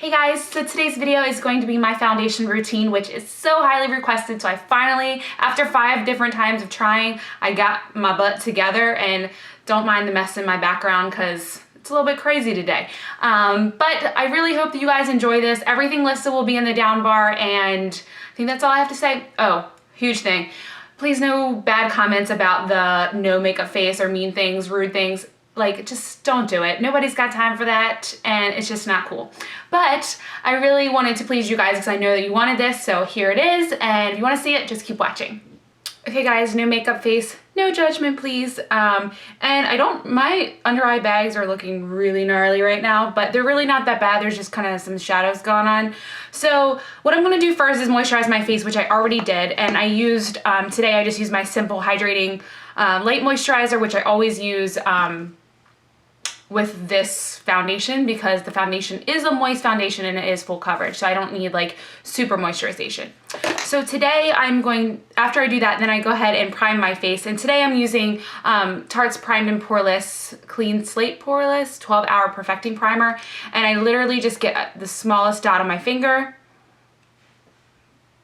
Hey guys, so today's video is going to be my foundation routine, which is so highly requested. So I finally, after 5 different times of trying, I got my butt together, and don't mind the mess in my background because it's a little bit crazy today. But I really hope that you guys enjoy this. Everything listed will be in the down bar, and I think that's all I have to say. Oh, huge thing. Please no bad comments about the no makeup face or mean things, rude things. Like, just don't do it. Nobody's got time for that, and it's just not cool. But I really wanted to please you guys because I know that you wanted this, so here it is. And if you want to see it, just keep watching. Okay guys, no makeup face, no judgment please. And my under eye bags are looking really gnarly right now, but they're really not that bad. There's just kind of some shadows going on. So what I'm gonna do first is moisturize my face, which I already did. And I used, today I just used my Simple Hydrating Light Moisturizer, which I always use with this foundation because the foundation is a moist foundation and it is full coverage, so I don't need like super moisturization. So today after I do that, then I go ahead and prime my face, and today I'm using Tarte's Primed and Poreless Clean Slate Poreless 12-Hour Perfecting Primer, and I literally just get the smallest dot on my finger,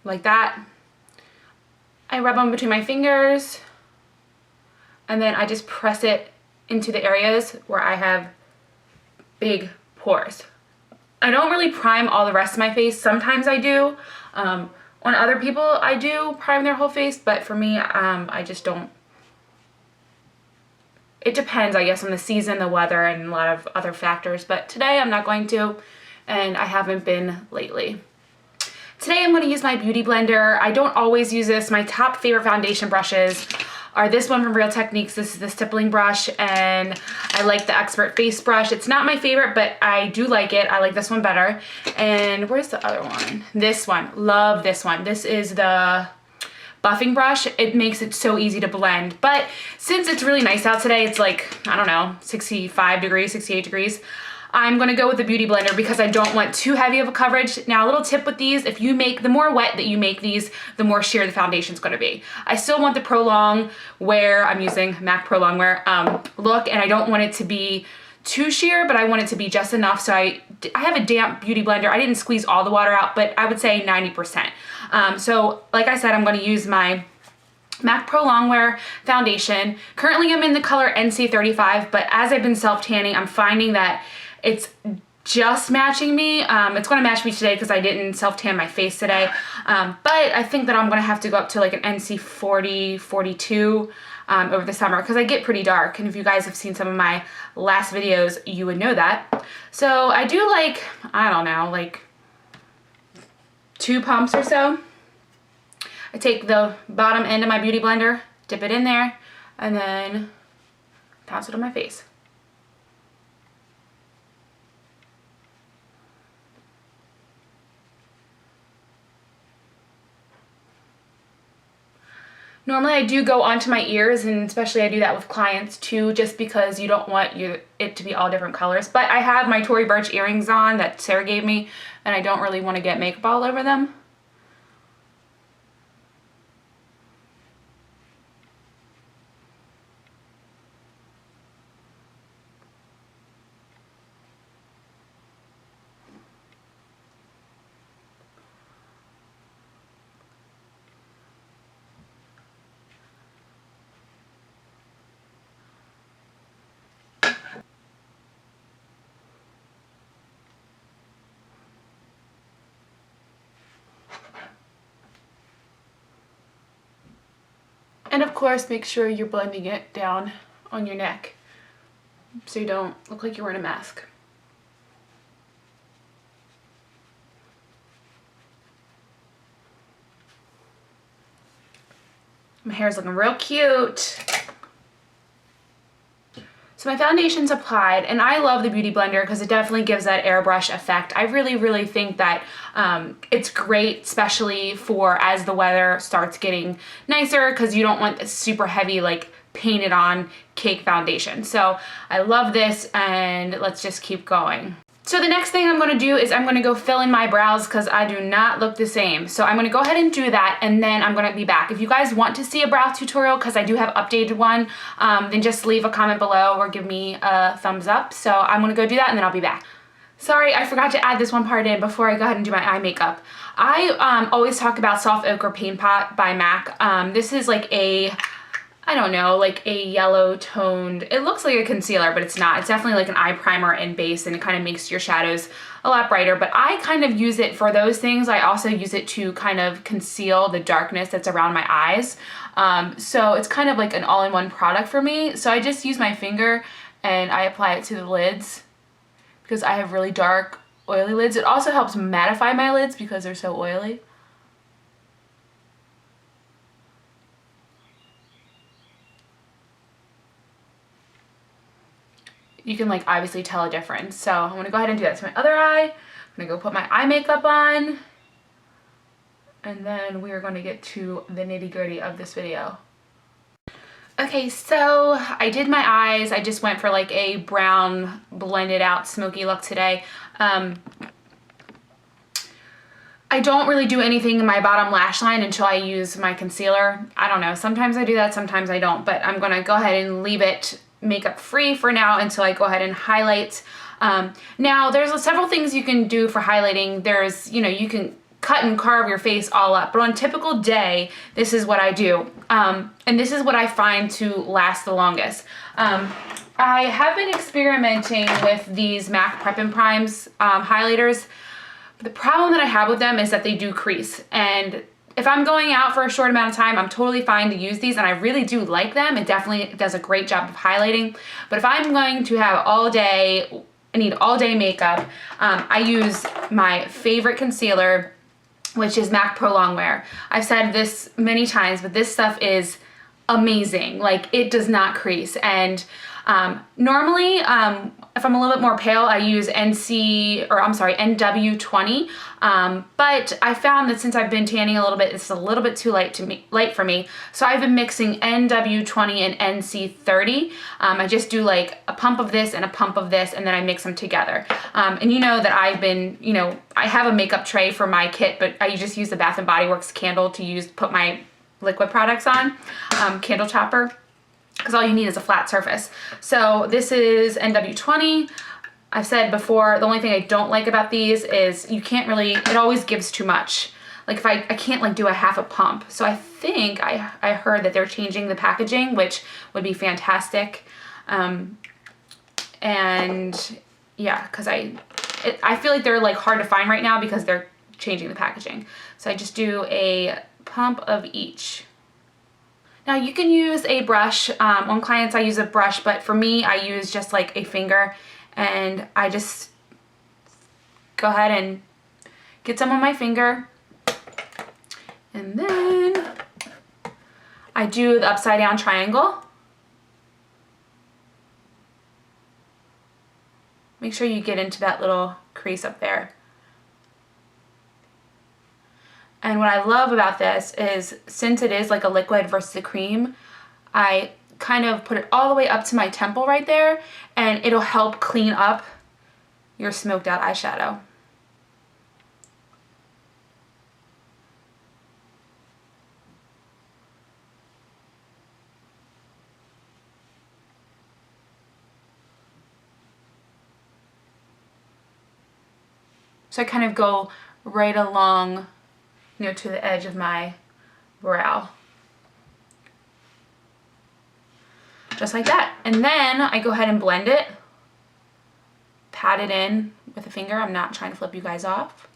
like that. I rub them between my fingers, and then I just press it into the areas where I have big pores. I don't really prime all the rest of my face. Sometimes I do. On other people, I do prime their whole face, but for me, I just don't. It depends, I guess, on the season, the weather, and a lot of other factors, but today I'm not going to, and I haven't been lately. Today I'm going to use my Beauty Blender. I don't always use this. My top favorite foundation brushes are this one from Real Techniques. This is the stippling brush, and I like the Expert Face brush. It's not my favorite, but I do like it. I like this one better. And where's the other one? This one. Love this one. This is the buffing brush. It makes it so easy to blend. But since it's really nice out today, it's like, I don't know, 65 degrees, 68 degrees. I'm gonna go with the Beauty Blender because I don't want too heavy of a coverage. Now, a little tip with these, the more wet that you make these, the more sheer the foundation's gonna be. I still want the prolongwear, I'm using MAC prolongwear look, and I don't want it to be too sheer, but I want it to be just enough. So I have a damp Beauty Blender. I didn't squeeze all the water out, but I would say 90%. So like I said, I'm gonna use my MAC Pro Longwear foundation. Currently I'm in the color NC35, but as I've been self-tanning, I'm finding that it's just matching me. It's gonna match me today because I didn't self-tan my face today. But I think that I'm gonna have to go up to like an NC40, 42 over the summer because I get pretty dark. And if you guys have seen some of my last videos, you would know that. So I do like, I don't know, like 2 pumps or so. I take the bottom end of my Beauty Blender, dip it in there, and then pass it on my face. Normally I do go onto my ears, and especially I do that with clients too, just because you don't want it to be all different colors. But I have my Tory Burch earrings on that Sarah gave me, and I don't really want to get makeup all over them. And of course, make sure you're blending it down on your neck so you don't look like you're wearing a mask. My hair is looking real cute. So my foundation's applied, and I love the Beauty Blender because it definitely gives that airbrush effect. I really, really think that it's great, especially for as the weather starts getting nicer, because you don't want this super heavy, like painted on cake foundation. So I love this, and let's just keep going. So the next thing I'm going to do is I'm going to go fill in my brows because I do not look the same. So I'm going to go ahead and do that, and then I'm going to be back. If you guys want to see a brow tutorial, because I do have updated one, then just leave a comment below or give me a thumbs up. So I'm going to go do that, and then I'll be back. Sorry, I forgot to add this one part in before I go ahead and do my eye makeup. I always talk about Soft Ochre Paint Pot by MAC. This is like a, I don't know, like a yellow toned, it looks like a concealer, but it's not. It's definitely like an eye primer and base, and it kind of makes your shadows a lot brighter, but I kind of use it for those things. I also use it to kind of conceal the darkness that's around my eyes. So it's kind of like an all-in-one product for me. So I just use my finger and I apply it to the lids because I have really dark, oily lids. It also helps mattify my lids because they're so oily. You can like obviously tell a difference. So I'm gonna go ahead and do that to my other eye. I'm gonna go put my eye makeup on, and then we are going to get to the nitty-gritty of this video. Okay, so I did my eyes. I just went for like a brown blended out smoky look today. I don't really do anything in my bottom lash line until I use my concealer. I don't know, sometimes I do that, sometimes I don't, but I'm gonna go ahead and leave it makeup free for now until I go ahead and highlight. Now there's several things you can do for highlighting. There's, you know, you can cut and carve your face all up, but on a typical day, this is what I do. And this is what I find to last the longest. I have been experimenting with these MAC Prep and Primes highlighters. The problem that I have with them is that they do crease, and if I'm going out for a short amount of time, I'm totally fine to use these, and I really do like them. It definitely does a great job of highlighting. But if I'm going to have all day, I need all day makeup, I use my favorite concealer, which is MAC Prolongwear. I've said this many times, but this stuff is amazing. Like, it does not crease. And normally, if I'm a little bit more pale, I use NW20. But I found that since I've been tanning a little bit, it's a little bit too light for me. So I've been mixing NW20 and NC30. I just do like a pump of this and a pump of this, and then I mix them together. And you know that I've been, you know, I have a makeup tray for my kit, but I just use the Bath & Body Works candle to put my liquid products on, candle topper, because all you need is a flat surface. So this is NW20. I've said before, the only thing I don't like about these is you can't really, it always gives too much. Like if I can't like do a half a pump. So I think I heard that they're changing the packaging, which would be fantastic. And yeah, because I feel like they're like hard to find right now because they're changing the packaging. So I just do a pump of each. Now you can use a brush. On clients I use a brush, but for me I use just like a finger, and I just go ahead and get some on my finger, and then I do the upside down triangle. Make sure you get into that little crease up there. And what I love about this is, since it is like a liquid versus a cream, I kind of put it all the way up to my temple right there, and it'll help clean up your smoked out eyeshadow. So I kind of go right along, you know, to the edge of my brow. Just like that. And then I go ahead and blend it, pat it in with a finger. I'm not trying to flip you guys off.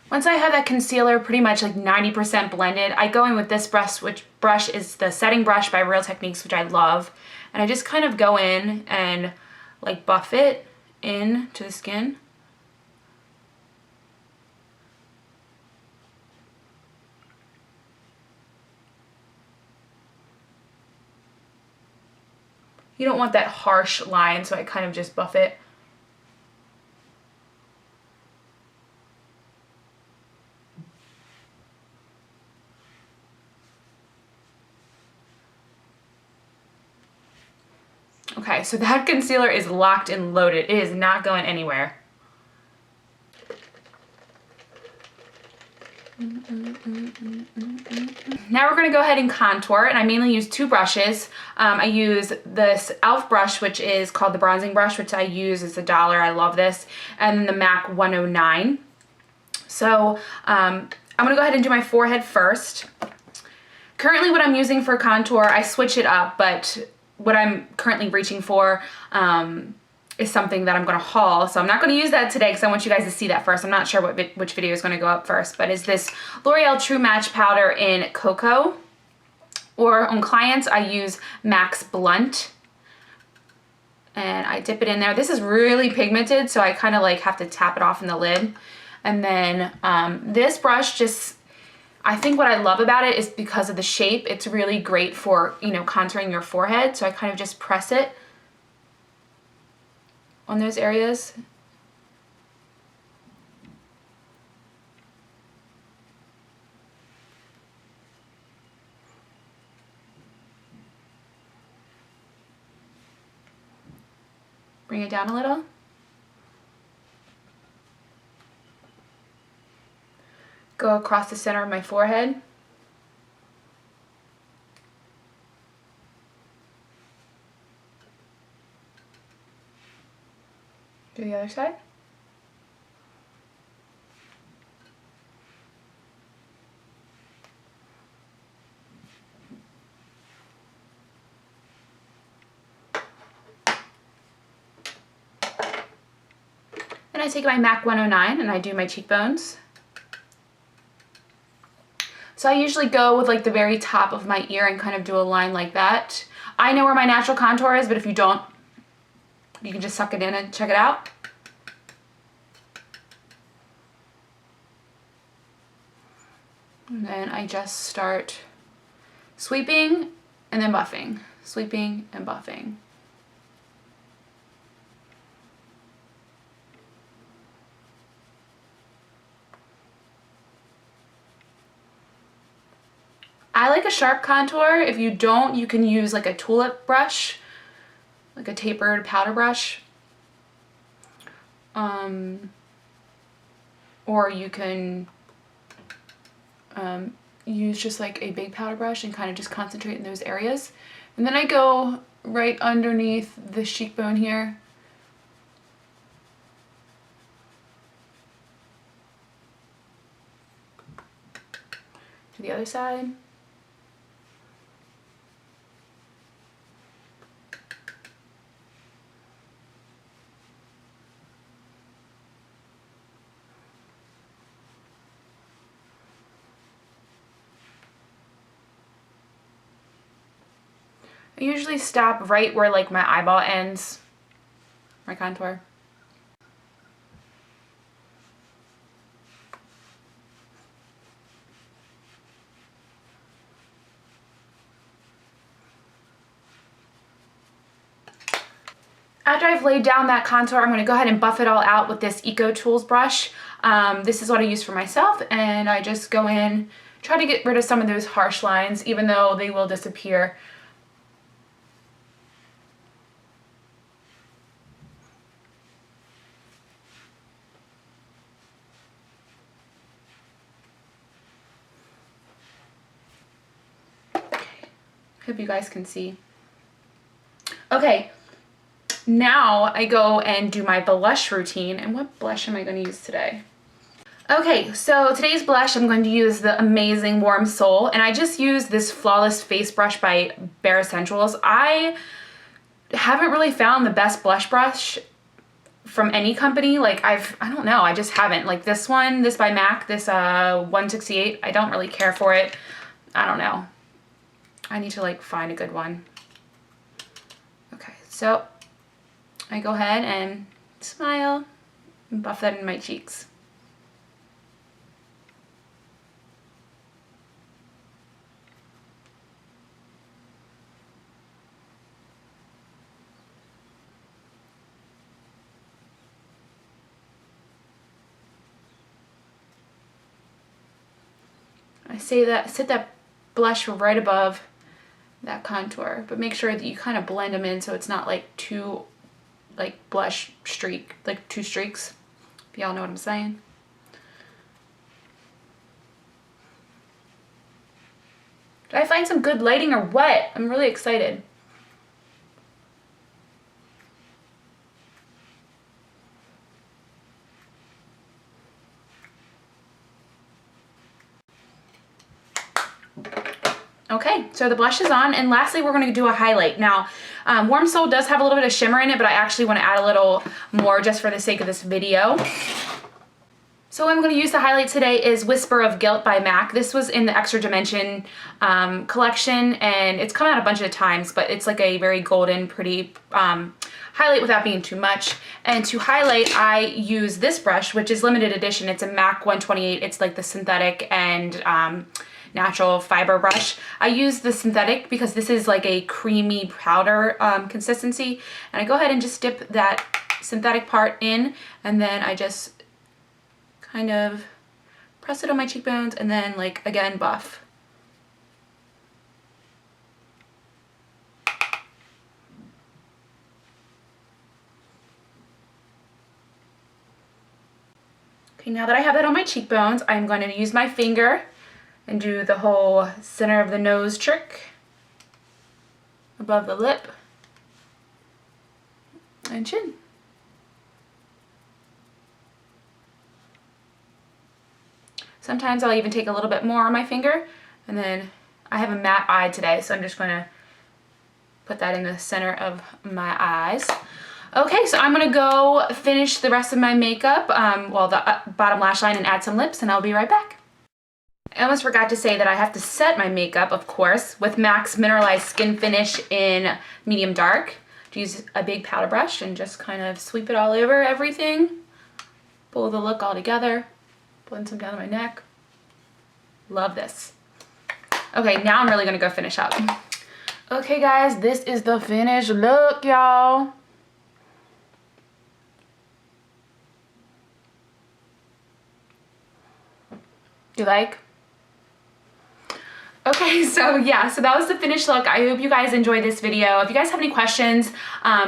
Once I have that concealer pretty much like 90% blended, I go in with this brush, which brush is the setting brush by Real Techniques, which I love. And I just kind of go in and like buff it in to the skin. You don't want that harsh line, so I kind of just buff it. Okay, so that concealer is locked and loaded. It is not going anywhere. Now we're going to go ahead and contour, and I mainly use two brushes. I use this e.l.f. brush, which is called the bronzing brush, which I use. It's $1. I love this. And then the MAC 109. So I'm going to go ahead and do my forehead first. Currently what I'm using for contour, I switch it up, but what I'm currently reaching for is something that I'm going to haul. So I'm not going to use that today because I want you guys to see that first. I'm not sure which video is going to go up first, but it's this L'Oreal True Match Powder in Cocoa. Or on clients, I use Max Blunt. And I dip it in there. This is really pigmented, so I kind of like have to tap it off in the lid. And then this brush just, I think what I love about it is because of the shape. It's really great for, you know, contouring your forehead. So I kind of just press it on those areas. Bring it down a little. Go across the center of my forehead. Do the other side. Then I take my MAC 109 and I do my cheekbones. So I usually go with like the very top of my ear and kind of do a line like that. I know where my natural contour is, but if you don't, you can just suck it in and check it out. And then I just start sweeping and then buffing, sweeping and buffing. I like a sharp contour. If you don't, you can use like a tulip brush, like a tapered powder brush. Or you can use just like a big powder brush and kind of just concentrate in those areas. And then I go right underneath the cheekbone here. To the other side. I usually stop right where like my eyeball ends, my contour. After I've laid down that contour, I'm going to go ahead and buff it all out with this Eco Tools brush. This is what I use for myself, and I just go in, try to get rid of some of those harsh lines, even though they will disappear. Hope you guys can see. Okay, now I go and do my blush routine. And what blush am I going to use today? Okay, so today's blush I'm going to use the amazing Warm Soul, and I just use this Flawless Face Brush by Bare Essentials. I haven't really found the best blush brush from any company. Like I don't know, I just haven't. Like this one, this by MAC, this 168, I don't really care for it. I don't know. I need to like find a good one. Okay, so I go ahead and smile and buff that in my cheeks. I sit that blush right above that contour, but make sure that you kind of blend them in so it's not like too like blush streak, like two streaks, if y'all know what I'm saying. Did I find some good lighting or what? I'm really excited. Okay, so the blush is on, and lastly we're going to do a highlight. Now, Warm Soul does have a little bit of shimmer in it, but I actually want to add a little more just for the sake of this video. So what I'm going to use to highlight today is Whisper of Guilt by MAC. This was in the Extra Dimension collection, and it's come out a bunch of times, but it's like a very golden, pretty highlight without being too much. And to highlight, I use this brush, which is limited edition. It's a MAC 128. It's like the synthetic and natural fiber brush. I use the synthetic because this is like a creamy powder consistency, and I go ahead and just dip that synthetic part in, and then I just kind of press it on my cheekbones and then like again buff. Okay, now that I have that on my cheekbones, I'm going to use my finger and do the whole center of the nose trick above the lip and chin. Sometimes I'll even take a little bit more on my finger, and then I have a matte eye today, so I'm just going to put that in the center of my eyes. Okay, so I'm going to go finish the rest of my makeup, well, the bottom lash line, and add some lips, and I'll be right back. I almost forgot to say that I have to set my makeup, of course, with MAC's Mineralized Skin Finish in medium dark. Use a big powder brush and just kind of sweep it all over everything. Pull the look all together. Blend some down my neck. Love this. Okay, now I'm really gonna go finish up. Okay guys, this is the finished look, y'all. You like? Okay, so yeah, so that was the finished look. I hope you guys enjoyed this video. If you guys have any questions,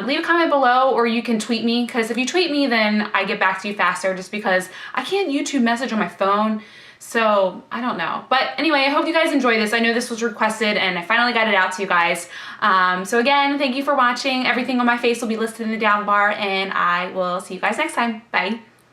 leave a comment below, or you can tweet me, because if you tweet me, then I get back to you faster, just because I can't YouTube message on my phone, so I don't know. But anyway, I hope you guys enjoyed this. I know this was requested, and I finally got it out to you guys. So again, thank you for watching. Everything on my face will be listed in the down bar, and I will see you guys next time. Bye.